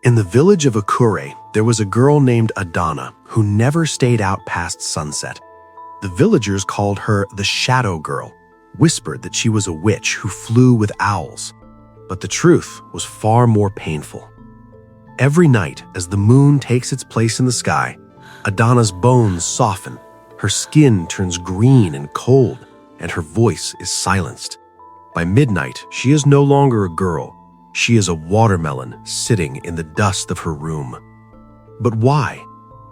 In the village of Akure, there was a girl named Adanna who never stayed out past sunset. The villagers called her the Shadow Girl, whispered that she was a witch who flew with owls. But the truth was far more painful. Every night, as the moon takes its place in the sky, Adanna's bones soften, her skin turns green and cold, and her voice is silenced. By midnight, she is no longer a girl. She is a watermelon sitting in the dust of her room. But why?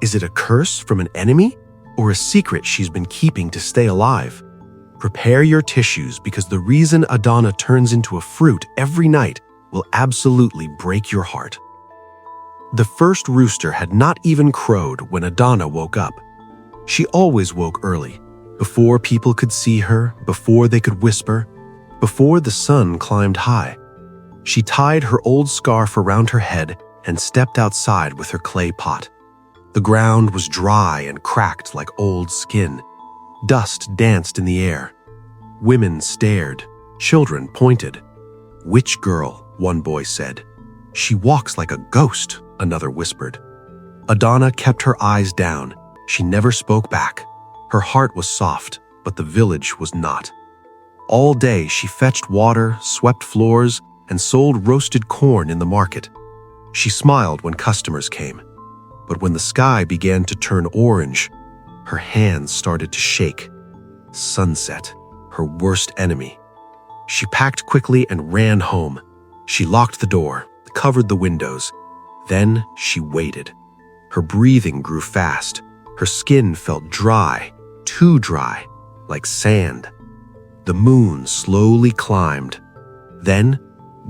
Is it a curse from an enemy or a secret she's been keeping to stay alive? Prepare your tissues, because the reason Adanna turns into a fruit every night will absolutely break your heart. The first rooster had not even crowed when Adanna woke up. She always woke early, before people could see her, before they could whisper, before the sun climbed high. She tied her old scarf around her head and stepped outside with her clay pot. The ground was dry and cracked like old skin. Dust danced in the air. Women stared. Children pointed. "Witch girl," one boy said. "She walks like a ghost," another whispered. Adanna kept her eyes down. She never spoke back. Her heart was soft, but the village was not. All day she fetched water, swept floors, and sold roasted corn in the market. She smiled when customers came. But when the sky began to turn orange, her hands started to shake. Sunset, her worst enemy. She packed quickly and ran home. She locked the door, covered the windows. Then she waited. Her breathing grew fast. Her skin felt dry, too dry, like sand. The moon slowly climbed. Then,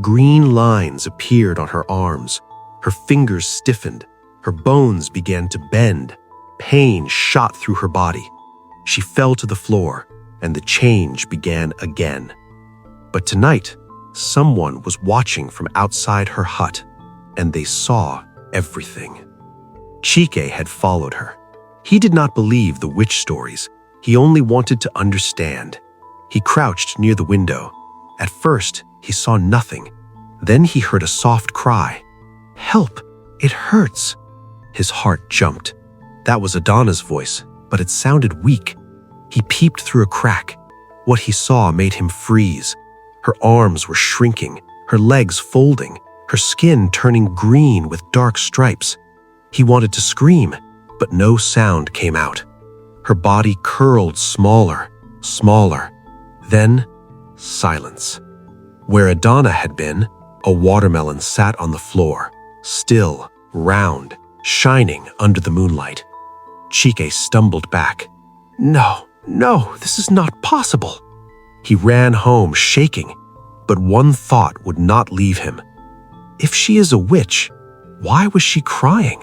green lines appeared on her arms. Her fingers stiffened. Her bones began to bend. Pain shot through her body. She fell to the floor, and the change began again. But tonight, someone was watching from outside her hut, and they saw everything. Chike had followed her. He did not believe the witch stories. He only wanted to understand. He crouched near the window. At first, he saw nothing. Then he heard a soft cry. "Help! It hurts!" His heart jumped. That was Adanna's voice, but it sounded weak. He peeped through a crack. What he saw made him freeze. Her arms were shrinking, her legs folding, her skin turning green with dark stripes. He wanted to scream, but no sound came out. Her body curled smaller, smaller. Then, silence. Where Adanna had been, a watermelon sat on the floor, still, round, shining under the moonlight. Chike stumbled back. No, this is not possible." He ran home shaking, but one thought would not leave him. If she is a witch, why was she crying?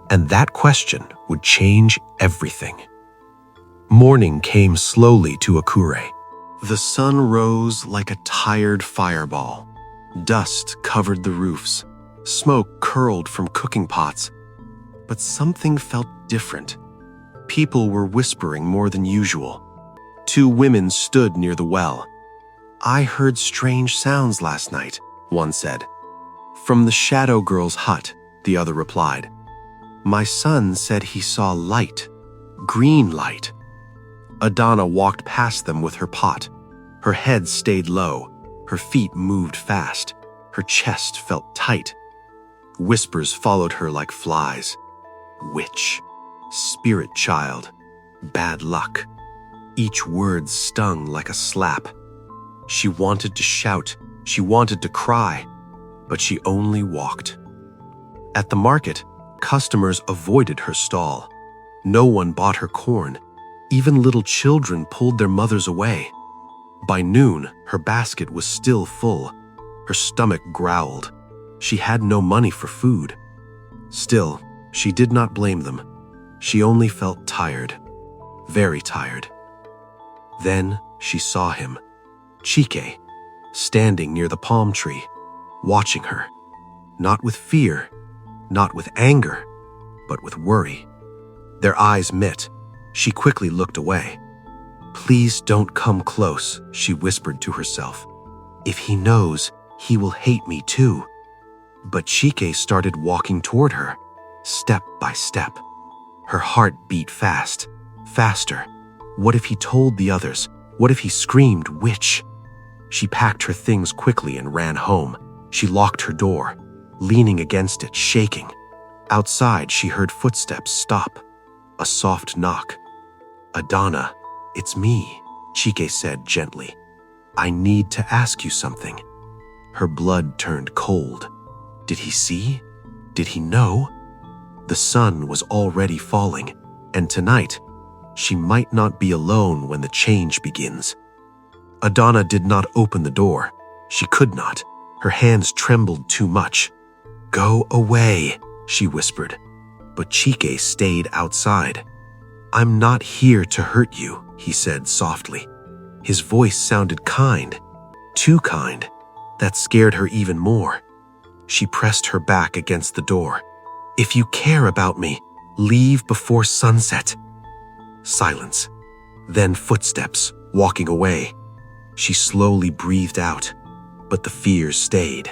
And that question would change everything. Morning came slowly to Akure. The sun rose like a tired fireball. Dust covered the roofs. Smoke curled from cooking pots. But something felt different. People were whispering more than usual. Two women stood near the well. "I heard strange sounds last night," one said. "From the Shadow Girl's hut," the other replied. "My son said he saw light, green light." Adanna walked past them with her pot. Her head stayed low. Her feet moved fast. Her chest felt tight. Whispers followed her like flies. Witch, spirit child, bad luck. Each word stung like a slap. She wanted to shout, she wanted to cry, but she only walked. At the market, customers avoided her stall. No one bought her corn. Even little children pulled their mothers away. By noon, her basket was still full. Her stomach growled. She had no money for food. Still, she did not blame them. She only felt tired, very tired. Then she saw him, Chike, standing near the palm tree, watching her, not with fear, not with anger, but with worry. Their eyes met. She quickly looked away. "Please don't come close," she whispered to herself. "If he knows, he will hate me too." But Chike started walking toward her, step by step. Her heart beat fast, faster. What if he told the others? What if he screamed, "Witch"? She packed her things quickly and ran home. She locked her door, leaning against it, shaking. Outside, she heard footsteps stop. A soft knock. "Adanna, it's me," Chike said gently. "I need to ask you something." Her blood turned cold. Did he see? Did he know? The sun was already falling, and tonight, she might not be alone when the change begins. Adanna did not open the door. She could not. Her hands trembled too much. "Go away," she whispered. But Chike stayed outside. "I'm not here to hurt you," he said softly. His voice sounded kind, too kind. That scared her even more. She pressed her back against the door. "If you care about me, leave before sunset." Silence. Then footsteps, walking away. She slowly breathed out, but the fears stayed.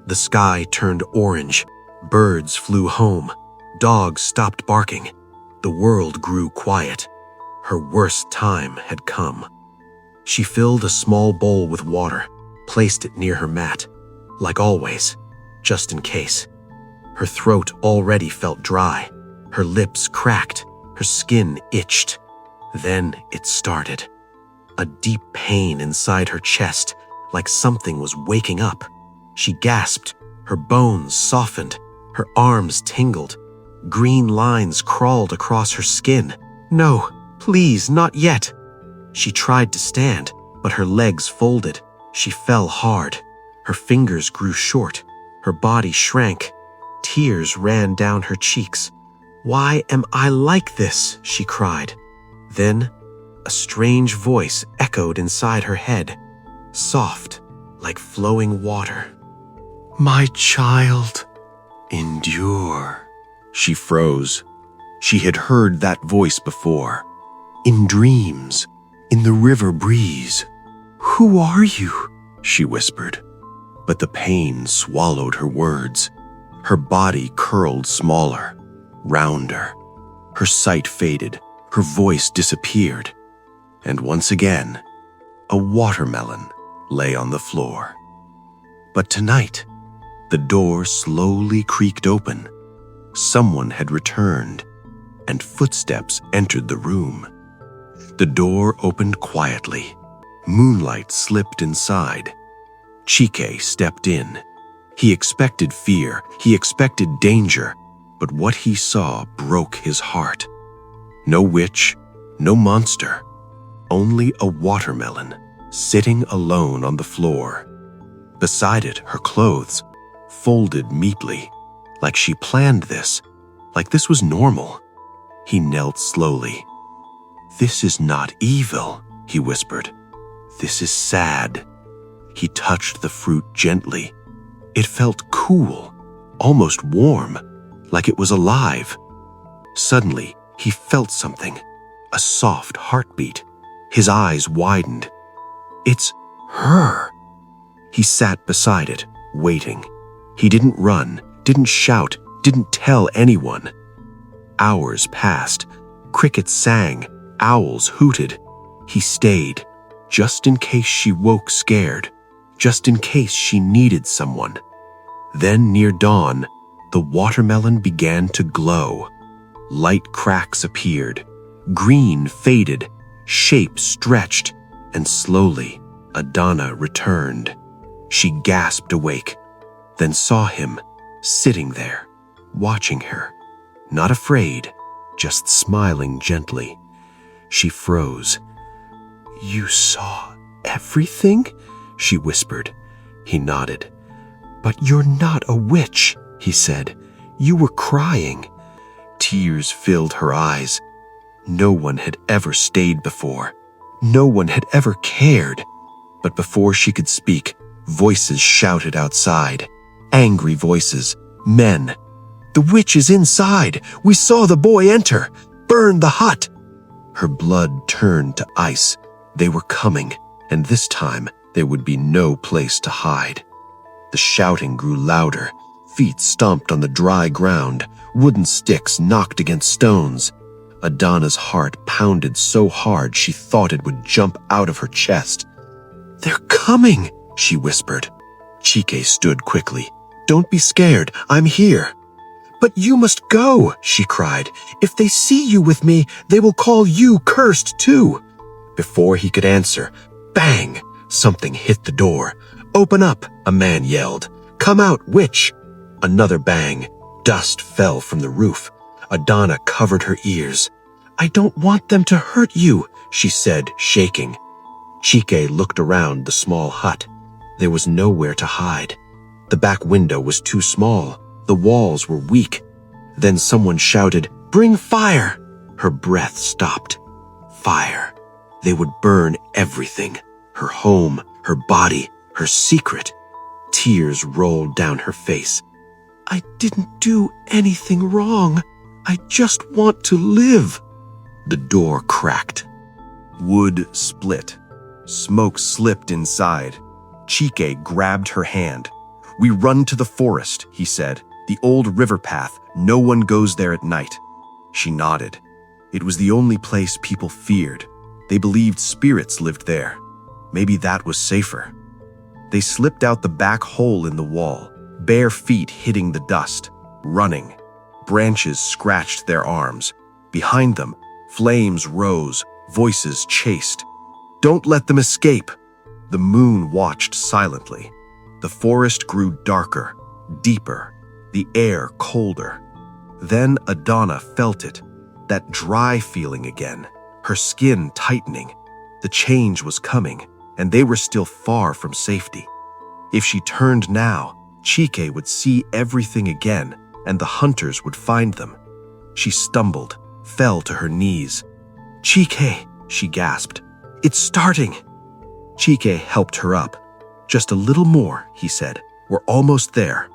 The sky turned orange. Birds flew home. Dogs stopped barking. The world grew quiet. Her worst time had come. She filled a small bowl with water, placed it near her mat, like always, just in case. Her throat already felt dry. Her lips cracked. Her skin itched. Then it started. A deep pain inside her chest, like something was waking up. She gasped. Her bones softened. Her arms tingled. Green lines crawled across her skin. "No, please, not yet." She tried to stand, but her legs folded. She fell hard. Her fingers grew short. Her body shrank. Tears ran down her cheeks. "Why am I like this?" she cried. Then, a strange voice echoed inside her head, soft, like flowing water. "My child, endure." She froze. She had heard that voice before. In dreams, in the river breeze. "Who are you?" she whispered. But the pain swallowed her words. Her body curled smaller, rounder. Her sight faded. Her voice disappeared. And once again, a watermelon lay on the floor. But tonight, the door slowly creaked open. Someone had returned, and footsteps entered the room. The door opened quietly. Moonlight slipped inside. Chike stepped in. He expected fear. He expected danger. But what he saw broke his heart. No witch, no monster. Only a watermelon, sitting alone on the floor. Beside it, her clothes, folded neatly, like she planned this, like this was normal. He knelt slowly. "This is not evil," he whispered. "This is sad." He touched the fruit gently. It felt cool, almost warm, like it was alive. Suddenly, he felt something, a soft heartbeat. His eyes widened. "It's her." He sat beside it, waiting. He didn't run, didn't shout, didn't tell anyone. Hours passed. Crickets sang, owls hooted. He stayed, just in case she woke scared, just in case she needed someone. Then near dawn, the watermelon began to glow. Light cracks appeared. Green faded, shape stretched, and slowly Adanna returned. She gasped awake, then saw him sitting there, watching her, not afraid, just smiling gently. She froze. "You saw everything?" she whispered. He nodded. "But you're not a witch," he said. "You were crying." Tears filled her eyes. No one had ever stayed before. No one had ever cared. But before she could speak, voices shouted outside. Angry voices. Men. "The witch is inside! We saw the boy enter! Burn the hut!" Her blood turned to ice. They were coming, and this time there would be no place to hide. The shouting grew louder. feet stomped on the dry ground, wooden sticks knocked against stones. Adanna's heart pounded so hard she thought it would jump out of her chest. "They're coming," she whispered. Chike stood quickly. "Don't be scared, I'm here." "But you must go," she cried. "If they see you with me, they will call you cursed too." Before he could answer, bang! Something hit the door. "Open up," a man yelled. "Come out, witch!" Another bang. Dust fell from the roof. Adanna covered her ears. "I don't want them to hurt you," she said, shaking. Chike looked around the small hut. There was nowhere to hide. The back window was too small. The walls were weak. Then someone shouted, "Bring fire!" Her breath stopped. Fire. They would burn everything. Her home, her body, her secret. Tears rolled down her face. "I didn't do anything wrong. I just want to live." The door cracked. Wood split. Smoke slipped inside. Chike grabbed her hand. "We run to the forest," he said. "The old river path. No one goes there at night." She nodded. It was the only place people feared. They believed spirits lived there. Maybe that was safer. They slipped out the back hole in the wall, bare feet hitting the dust, running. Branches scratched their arms. Behind them, flames rose, voices chased. "Don't let them escape!" The moon watched silently. The forest grew darker, deeper, the air colder. Then Adanna felt it, that dry feeling again, her skin tightening. The change was coming, and they were still far from safety. If she turned now, Chike would see everything again, and the hunters would find them. She stumbled, fell to her knees. "Chike," she gasped. "It's starting." Chike helped her up. "Just a little more," he said. "We're almost there."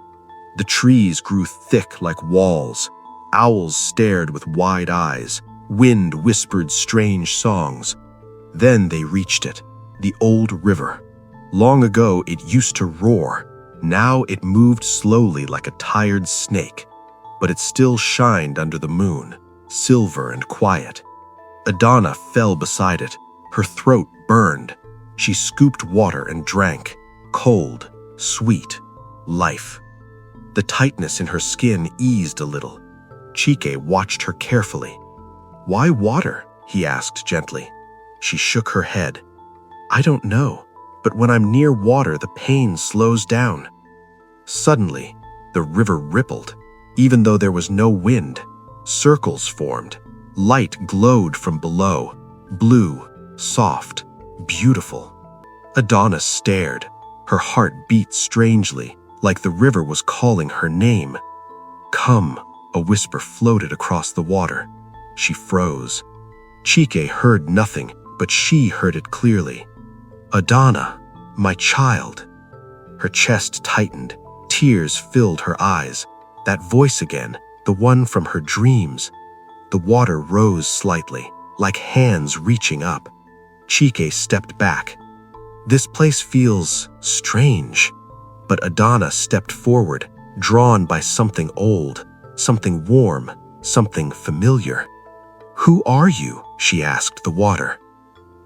The trees grew thick like walls. Owls stared with wide eyes. Wind whispered strange songs. Then they reached it, the old river. Long ago it used to roar. Now it moved slowly like a tired snake. But it still shined under the moon, silver and quiet. Adanna fell beside it. Her throat burned. She scooped water and drank. Cold, sweet, life. The tightness in her skin eased a little. Chike watched her carefully. "Why water?" he asked gently. She shook her head. "I don't know, but when I'm near water, the pain slows down." Suddenly, the river rippled. Even though there was no wind, circles formed. Light glowed from below, blue, soft, beautiful. Adanna stared. Her heart beat strangely, like the river was calling her name. "Come," a whisper floated across the water. She froze. Chike heard nothing, but she heard it clearly. "Adanna, my child." Her chest tightened. Tears filled her eyes. That voice again, the one from her dreams. The water rose slightly, like hands reaching up. Chike stepped back. "This place feels strange." But Adanna stepped forward, drawn by something old, something warm, something familiar. "Who are you?" she asked the water.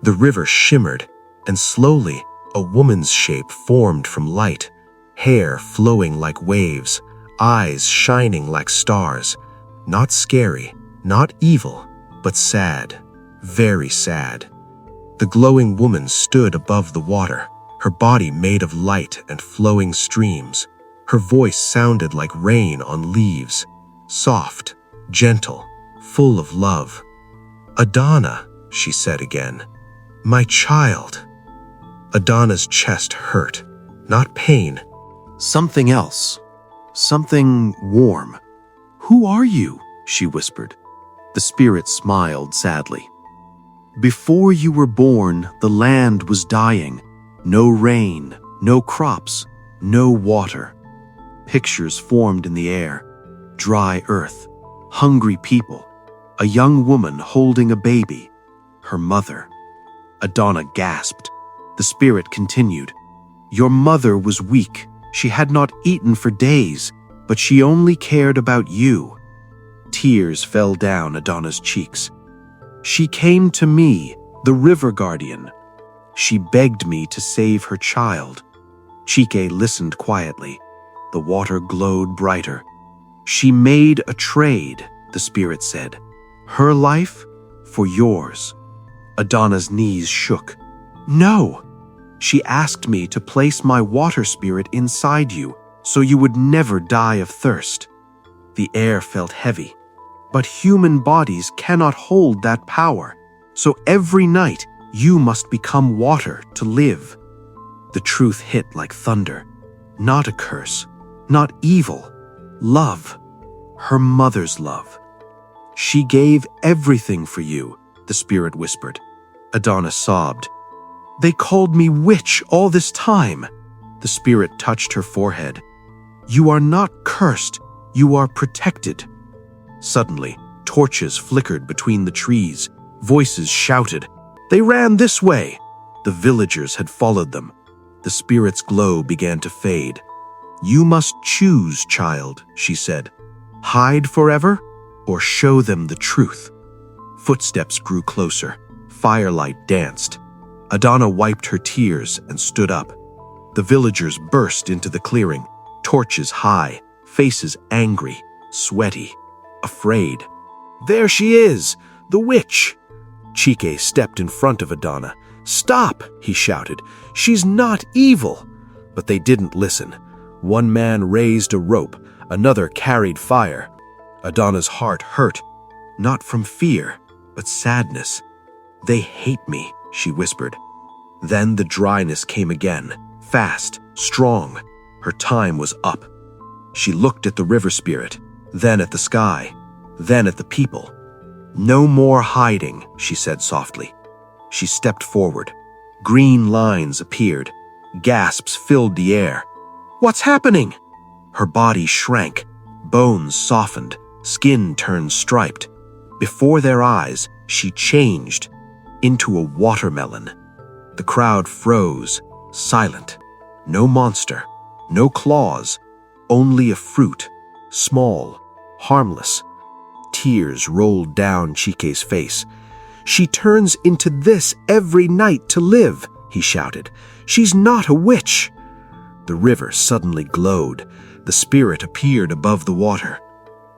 The river shimmered, and slowly a woman's shape formed from light, hair flowing like waves, eyes shining like stars. Not scary, not evil, but sad, very sad. The glowing woman stood above the water, her body made of light and flowing streams. Her voice sounded like rain on leaves, soft, gentle, full of love. "Adanna," she said again. "My child." Adanna's chest hurt, not pain. Something else. Something warm. "Who are you?" she whispered. The spirit smiled sadly. "Before you were born, the land was dying. No rain, no crops, no water." Pictures formed in the air. Dry earth, hungry people, a young woman holding a baby, her mother. Adanna gasped. The spirit continued. "Your mother was weak. She had not eaten for days. but she only cared about you." Tears fell down Adanna's cheeks. "She came to me, the river guardian. She begged me to save her child." Chike listened quietly. The water glowed brighter. "She made a trade," the spirit said. "Her life for yours." Adanna's knees shook. "No! She asked me to place my water spirit inside you so you would never die of thirst." The air felt heavy. "But human bodies cannot hold that power, so every night you must become water to live." The truth hit like thunder. Not a curse, not evil, love. Her mother's love. "She gave everything for you," the spirit whispered. Adanna sobbed. "They called me witch all this time." The spirit touched her forehead. "You are not cursed, you are protected." Suddenly, torches flickered between the trees. Voices shouted. They ran this way. The villagers had followed them. The spirit's glow began to fade. "You must choose, child," she said. "Hide forever, or show them the truth." Footsteps grew closer. Firelight danced. Adanna wiped her tears and stood up. The villagers burst into the clearing, torches high, faces angry, sweaty, afraid. "There she is, the witch!" Chike stepped in front of Adanna. "Stop!" he shouted. "She's not evil!" But they didn't listen. One man raised a rope, another carried fire. Adanna's heart hurt, not from fear, but sadness. "They hate me," she whispered. Then the dryness came again, fast, strong. Her time was up. She looked at the river spirit, then at the sky, then at the people. "No more hiding," she said softly. She stepped forward. Green lines appeared. Gasps filled the air. "What's happening?" Her body shrank. Bones softened. Skin turned striped. Before their eyes, she changed into a watermelon. The crowd froze, silent. No monster, no claws, only a fruit, small, harmless. Tears rolled down Chike's face. "She turns into this every night to live," he shouted. "She's not a witch." The river suddenly glowed. The spirit appeared above the water.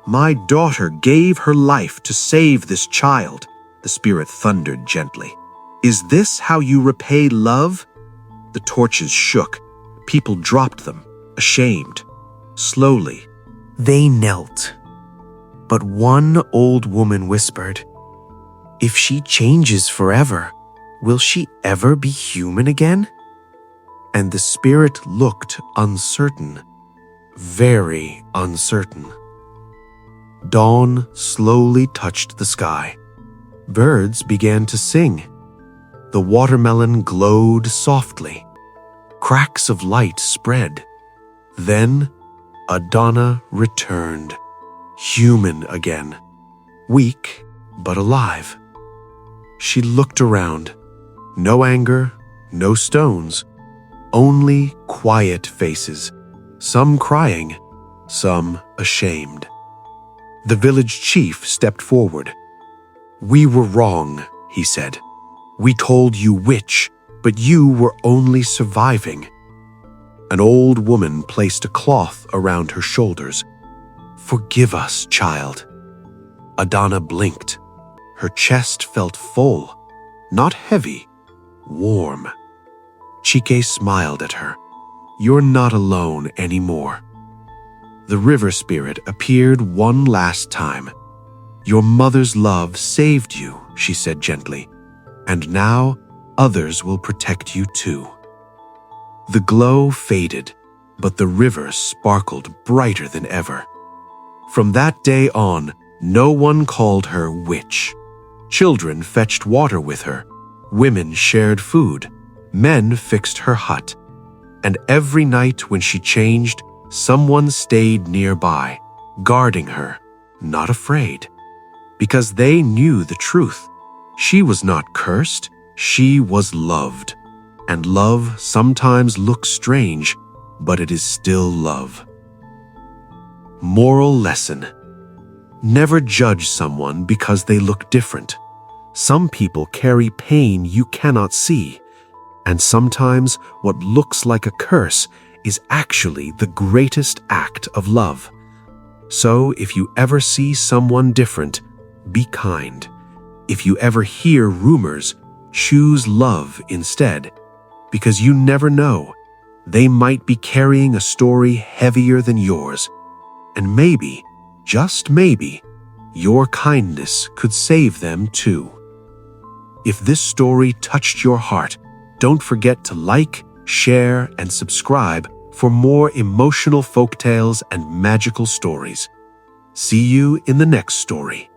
"My daughter gave her life to save this child," the spirit thundered gently. "Is this how you repay love?" The torches shook. People dropped them, ashamed. Slowly, they knelt. But one old woman whispered, "If she changes forever, will she ever be human again?" And the spirit looked uncertain, very uncertain. Dawn slowly touched the sky. Birds began to sing. The watermelon glowed softly. Cracks of light spread. Then Adanna returned, human again, weak but alive. She looked around. No anger, no stones, only quiet faces, some crying, some ashamed. The village chief stepped forward. "We were wrong," he said. "We told you witch, but you were only surviving." An old woman placed a cloth around her shoulders. "Forgive us, child." Adanna blinked. Her chest felt full, not heavy, warm. Chike smiled at her. "You're not alone anymore." The river spirit appeared one last time. "Your mother's love saved you," she said gently, "and now others will protect you too." The glow faded, but the river sparkled brighter than ever. From that day on, no one called her witch. Children fetched water with her. Women shared food. Men fixed her hut. And every night when she changed, someone stayed nearby, guarding her, not afraid. Because they knew the truth. She was not cursed, she was loved. And love sometimes looks strange, but it is still love. Moral lesson: never judge someone because they look different. Some people carry pain you cannot see, and sometimes what looks like a curse is actually the greatest act of love. So if you ever see someone different, be kind. If you ever hear rumors, choose love instead, because you never know. They might be carrying a story heavier than yours, and maybe, just maybe, your kindness could save them too. If this story touched your heart, don't forget to like, share, and subscribe for more emotional folktales and magical stories. See you in the next story.